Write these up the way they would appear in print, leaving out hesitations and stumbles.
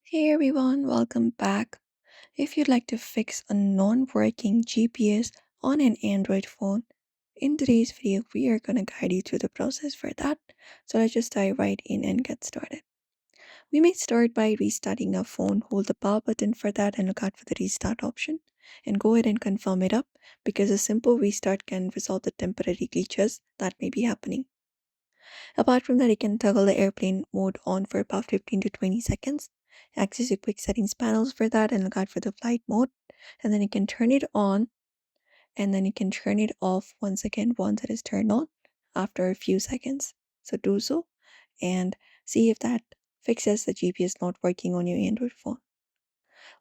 Hey everyone, welcome back. If you'd like to fix a non working GPS on an Android phone, in today's video, we are going to guide you through the process for that. So let's just dive right in and get started. We may start by restarting our phone, hold the power button for that, and look out for the restart option. And go ahead and confirm it up because a simple restart can resolve the temporary glitches that may be happening. Apart from that, you can toggle the airplane mode on for about 15 to 20 seconds. Access your quick settings panels for that and look out for the flight mode. And then you can turn it on and then you can turn it off once again once it is turned on after a few seconds. So do so and see if that fixes the GPS not working on your Android phone.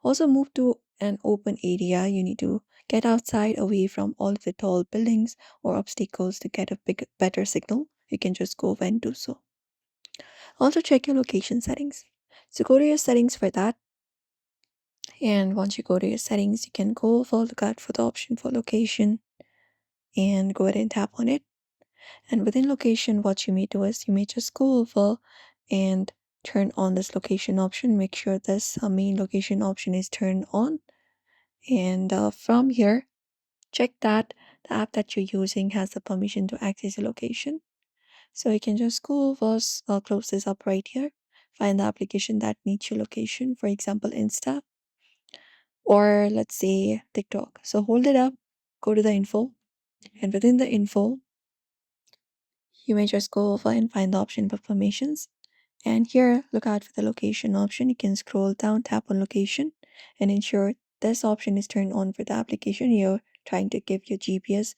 Also move to an open area. You need to get outside away from all of the tall buildings or obstacles to get a better signal. You can just go and do so. Also check your location settings. So go to your settings for that. And once you go to your settings, you can go for look out for the option for location and go ahead and tap on it. And within location, what you may do is you may just go over and turn on this location option. Make sure this main location option is turned on. And from here, check that the app that you're using has the permission to access your location. So you can just go over, close this up right here. Find the application that meets your location, for example, Insta or let's say TikTok. So hold it up, go to the info, and within the info, you may just go over and find the option for permissions. And here, look out for the location option. You can scroll down, tap on location, and ensure this option is turned on for the application you're trying to give your GPS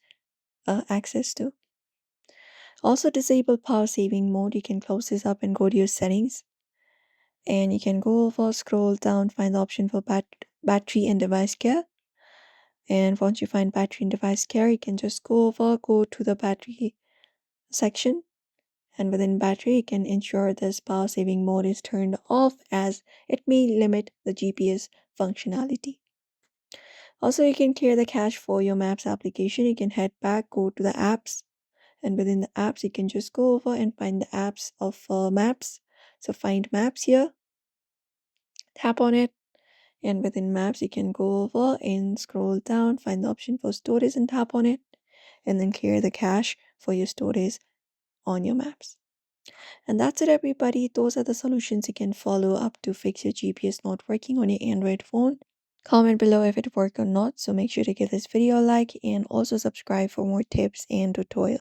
access to. Also, disable power saving mode. You can close this up and go to your settings. And you can go over, scroll down, find the option for battery and device care. And once you find battery and device care, you can just go over, go to the battery section. And within battery, you can ensure this power saving mode is turned off as it may limit the GPS functionality. Also, you can clear the cache for your Maps application. You can head back, go to the apps, and within the apps, you can just go over and find the apps of Maps. So find Maps here, tap on it, and within Maps, you can go over and scroll down, find the option for Stories and tap on it, and then clear the cache for your stories on your Maps. And that's it, everybody. Those are the solutions you can follow up to fix your GPS not working on your Android phone. Comment below if it worked or not. So make sure to give this video a like and also subscribe for more tips and tutorials.